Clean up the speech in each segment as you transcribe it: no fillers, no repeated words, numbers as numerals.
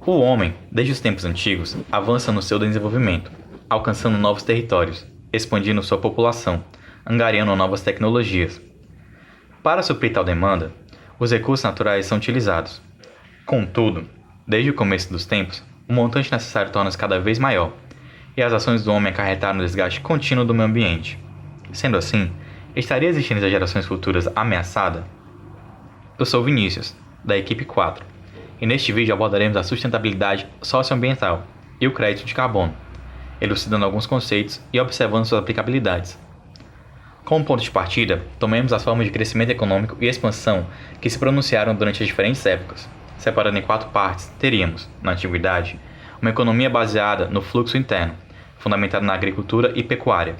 O homem, desde os tempos antigos, avança no seu desenvolvimento, alcançando novos territórios, expandindo sua população, angariando novas tecnologias. Para suprir tal demanda, os recursos naturais são utilizados. Contudo, desde o começo dos tempos, o montante necessário torna-se cada vez maior, e as ações do homem acarretaram o desgaste contínuo do meio ambiente. Sendo assim, estaria existindo as gerações futuras ameaçada? Eu sou Vinícius, da equipe 4, e neste vídeo abordaremos a sustentabilidade socioambiental e o crédito de carbono, elucidando alguns conceitos e observando suas aplicabilidades. Como ponto de partida, tomemos as formas de crescimento econômico e expansão que se pronunciaram durante as diferentes épocas. Separando em 4 partes, teríamos, na antiguidade, uma economia baseada no fluxo interno, fundamentada na agricultura e pecuária.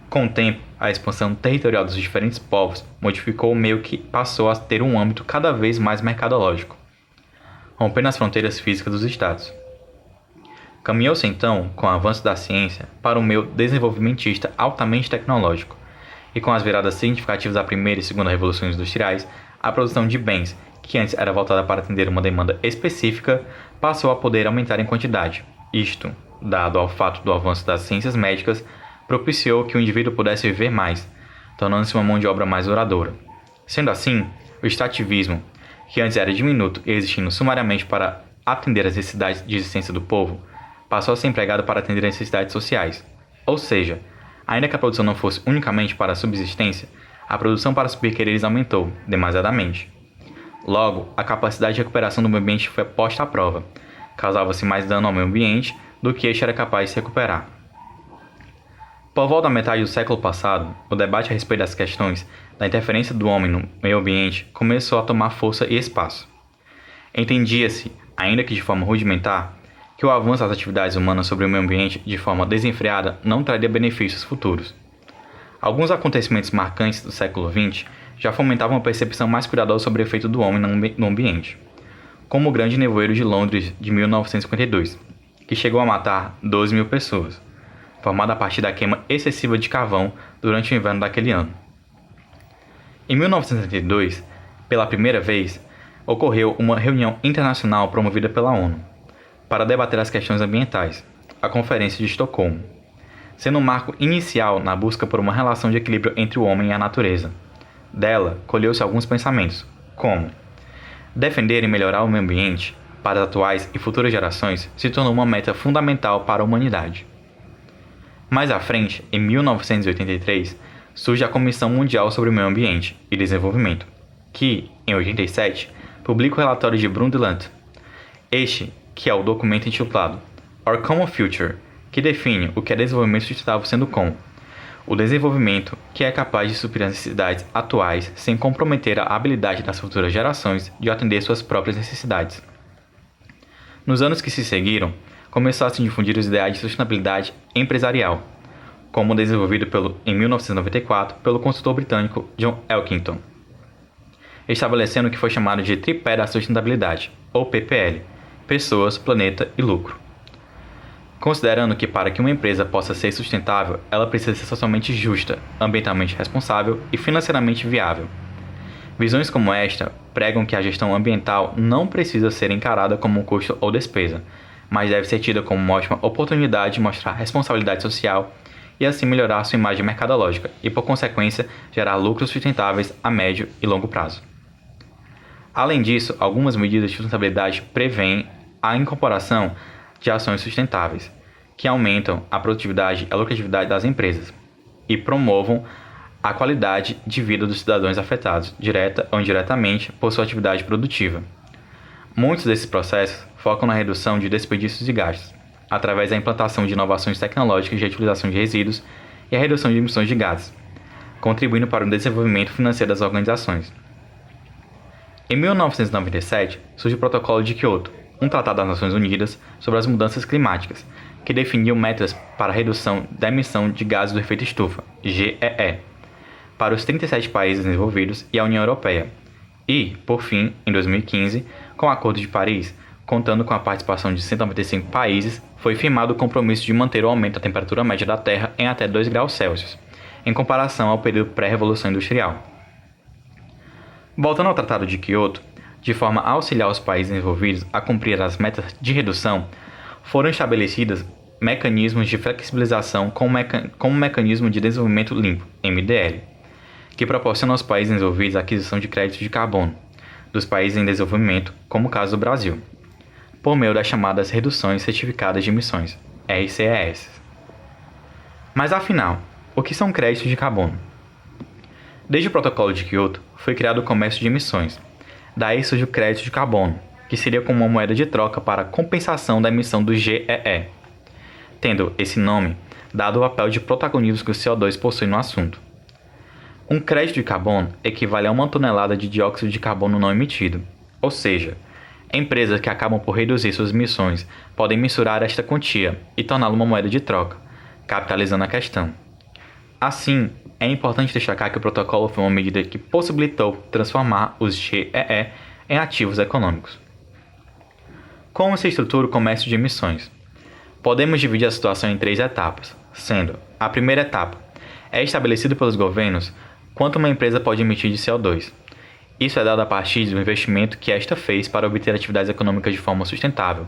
Com o tempo, a expansão territorial dos diferentes povos modificou o meio que passou a ter um âmbito cada vez mais mercadológico, rompendo as fronteiras físicas dos estados. Caminhou-se então, com o avanço da ciência, para um meio desenvolvimentista altamente tecnológico, e com as viradas significativas da primeira e segunda revoluções industriais, a produção de bens, que antes era voltada para atender uma demanda específica, passou a poder aumentar em quantidade. Isto, dado ao fato do avanço das ciências médicas, propiciou que o indivíduo pudesse viver mais, tornando-se uma mão de obra mais duradoura. Sendo assim, o extrativismo, que antes era diminuto e existindo sumariamente para atender às necessidades de existência do povo, passou a ser empregado para atender às necessidades sociais. Ou seja, ainda que a produção não fosse unicamente para a subsistência, a produção para subrequereres aumentou demasiadamente. Logo, a capacidade de recuperação do meio ambiente foi posta à prova. Causava-se mais dano ao meio ambiente do que este era capaz de se recuperar. Por volta da metade do século passado, o debate a respeito das questões da interferência do homem no meio ambiente começou a tomar força e espaço. Entendia-se, ainda que de forma rudimentar, que o avanço das atividades humanas sobre o meio ambiente de forma desenfreada não traria benefícios futuros. Alguns acontecimentos marcantes do século XX já fomentavam uma percepção mais cuidadosa sobre o efeito do homem no ambiente, como o Grande Nevoeiro de Londres de 1952, que chegou a matar 12 mil pessoas, formado a partir da queima excessiva de carvão durante o inverno daquele ano. Em 1972, pela primeira vez, ocorreu uma reunião internacional promovida pela ONU para debater as questões ambientais, a Conferência de Estocolmo, sendo um marco inicial na busca por uma relação de equilíbrio entre o homem e a natureza. Dela, colheu-se alguns pensamentos, como defender e melhorar o meio ambiente para as atuais e futuras gerações se tornou uma meta fundamental para a humanidade. Mais à frente, em 1983, surge a Comissão Mundial sobre o Meio Ambiente e Desenvolvimento, que, em 87, publica o relatório de Brundtland. Este, que é o documento intitulado Our Common Future, que define o que é desenvolvimento sustentável sendo como o desenvolvimento que é capaz de suprir as necessidades atuais sem comprometer a habilidade das futuras gerações de atender suas próprias necessidades. Nos anos que se seguiram, começou a se difundir os ideais de sustentabilidade empresarial, como desenvolvido em 1994 pelo consultor britânico John Elkington, estabelecendo o que foi chamado de tripé da sustentabilidade, ou PPL, pessoas, planeta e lucro. Considerando que para que uma empresa possa ser sustentável, ela precisa ser socialmente justa, ambientalmente responsável e financeiramente viável. Visões como esta pregam que a gestão ambiental não precisa ser encarada como um custo ou despesa, mas deve ser tida como uma ótima oportunidade de mostrar responsabilidade social e assim melhorar sua imagem mercadológica e, por consequência, gerar lucros sustentáveis a médio e longo prazo. Além disso, algumas medidas de sustentabilidade prevêem a incorporação de ações sustentáveis, que aumentam a produtividade e a lucratividade das empresas e promovam a qualidade de vida dos cidadãos afetados, direta ou indiretamente, por sua atividade produtiva. Muitos desses processos focam na redução de desperdícios e gastos, através da implantação de inovações tecnológicas de utilização de resíduos e a redução de emissões de gases, contribuindo para o desenvolvimento financeiro das organizações. Em 1997, surge o Protocolo de Kyoto, um tratado das Nações Unidas sobre as mudanças climáticas, que definiu metas para a redução da emissão de gases do efeito estufa, GEE, para os 37 países desenvolvidos e a União Europeia. E, por fim, em 2015, com o Acordo de Paris, contando com a participação de 195 países, foi firmado o compromisso de manter o aumento da temperatura média da Terra em até 2 graus Celsius, em comparação ao período pré-revolução industrial. Voltando ao Tratado de Kyoto, de forma a auxiliar os países desenvolvidos a cumprir as metas de redução, foram estabelecidos mecanismos de flexibilização como o Mecanismo de Desenvolvimento Limpo, MDL, que proporciona aos países desenvolvidos a aquisição de créditos de carbono dos países em desenvolvimento, como o caso do Brasil, por meio das chamadas reduções certificadas de emissões, RCES. Mas afinal, o que são créditos de carbono? Desde o Protocolo de Kyoto, foi criado o comércio de emissões. Daí surge o crédito de carbono, que seria como uma moeda de troca para a compensação da emissão do GEE, tendo esse nome dado ao papel de protagonismo que o CO2 possui no assunto. Um crédito de carbono equivale a 1 tonelada de dióxido de carbono não emitido, ou seja, empresas que acabam por reduzir suas emissões podem mensurar esta quantia e torná-la uma moeda de troca, capitalizando a questão. Assim, é importante destacar que o protocolo foi uma medida que possibilitou transformar os GEE em ativos econômicos. Como se estrutura o comércio de emissões? Podemos dividir a situação em 3 etapas, sendo a primeira etapa é estabelecido pelos governos quanto uma empresa pode emitir de CO2. Isso é dado a partir do investimento que esta fez para obter atividades econômicas de forma sustentável,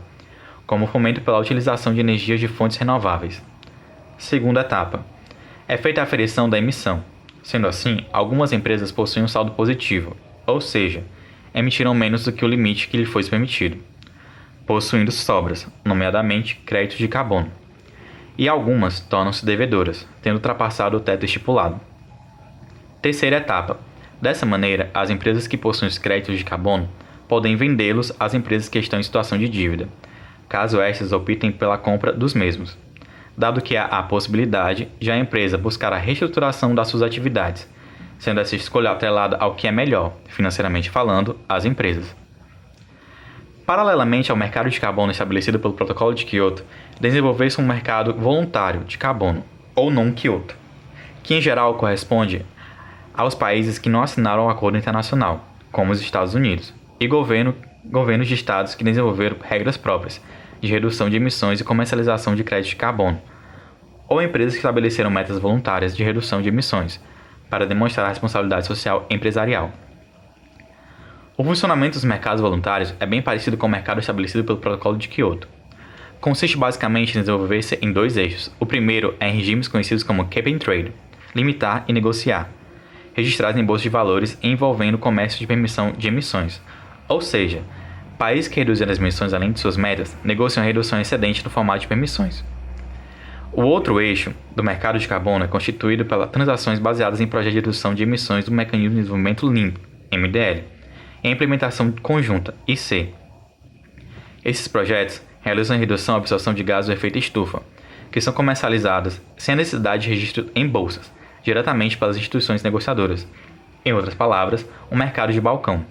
como o fomento pela utilização de energias de fontes renováveis. Segunda etapa é feita a aferição da emissão. Sendo assim, algumas empresas possuem um saldo positivo, ou seja, emitiram menos do que o limite que lhe foi permitido, possuindo sobras, nomeadamente créditos de carbono. E algumas tornam-se devedoras, tendo ultrapassado o teto estipulado. Terceira etapa. Dessa maneira, as empresas que possuem os créditos de carbono podem vendê-los às empresas que estão em situação de dívida, caso estas optem pela compra dos mesmos. Dado que há a possibilidade de a empresa buscar a reestruturação das suas atividades, sendo essa escolha atrelada ao que é melhor, financeiramente falando, às empresas. Paralelamente ao mercado de carbono estabelecido pelo Protocolo de Kyoto, desenvolveu-se um mercado voluntário de carbono, ou non-Kyoto, que em geral corresponde aos países que não assinaram o acordo internacional, como os Estados Unidos, e governos de estados que desenvolveram regras próprias de redução de emissões e comercialização de crédito de carbono, ou empresas que estabeleceram metas voluntárias de redução de emissões, para demonstrar a responsabilidade social empresarial. O funcionamento dos mercados voluntários é bem parecido com o mercado estabelecido pelo Protocolo de Kyoto. Consiste basicamente em desenvolver-se em 2 eixos. O primeiro é em regimes conhecidos como Cap and Trade, limitar e negociar, registrados em bolsa de valores e envolvendo o comércio de permissão de emissões, ou seja, países que reduziram as emissões além de suas metas negociam a redução excedente no formato de permissões. O outro eixo do mercado de carbono é constituído pelas transações baseadas em projetos de redução de emissões do Mecanismo de Desenvolvimento Limpo, MDL, e a implementação conjunta, IC. Esses projetos realizam a redução e absorção de gases do efeito estufa, que são comercializados sem a necessidade de registro em bolsas, diretamente pelas instituições negociadoras. Em outras palavras, um mercado de balcão.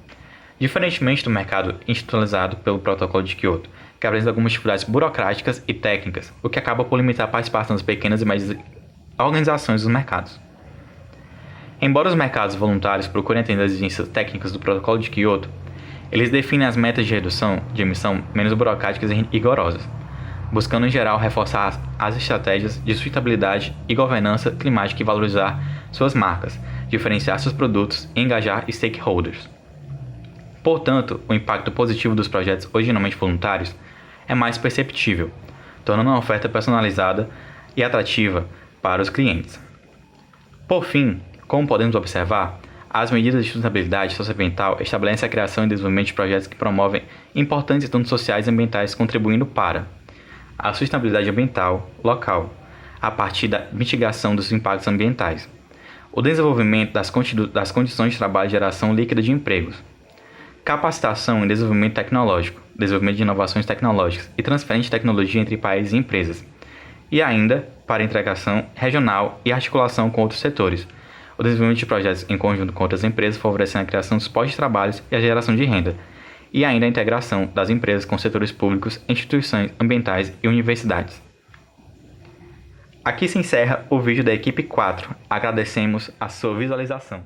Diferentemente do mercado institucionalizado pelo Protocolo de Kyoto, que apresenta algumas dificuldades burocráticas e técnicas, o que acaba por limitar a participação das pequenas e médias organizações dos mercados. Embora os mercados voluntários procurem atender as exigências técnicas do Protocolo de Kyoto, eles definem as metas de redução de emissão menos burocráticas e rigorosas, buscando em geral reforçar as estratégias de sustentabilidade e governança climática e valorizar suas marcas, diferenciar seus produtos e engajar stakeholders. Portanto, o impacto positivo dos projetos originalmente voluntários é mais perceptível, tornando a oferta personalizada e atrativa para os clientes. Por fim, como podemos observar, as medidas de sustentabilidade socioambiental estabelecem a criação e desenvolvimento de projetos que promovem importantes estudos sociais e ambientais, contribuindo para a sustentabilidade ambiental local, a partir da mitigação dos impactos ambientais, o desenvolvimento das condições de trabalho e geração líquida de empregos, capacitação e desenvolvimento tecnológico, desenvolvimento de inovações tecnológicas e transferência de tecnologia entre países e empresas, e ainda para a integração regional e articulação com outros setores, o desenvolvimento de projetos em conjunto com outras empresas favorecendo a criação dos postos de trabalho e a geração de renda, e ainda a integração das empresas com setores públicos, instituições ambientais e universidades. Aqui se encerra o vídeo da equipe 4. Agradecemos a sua visualização.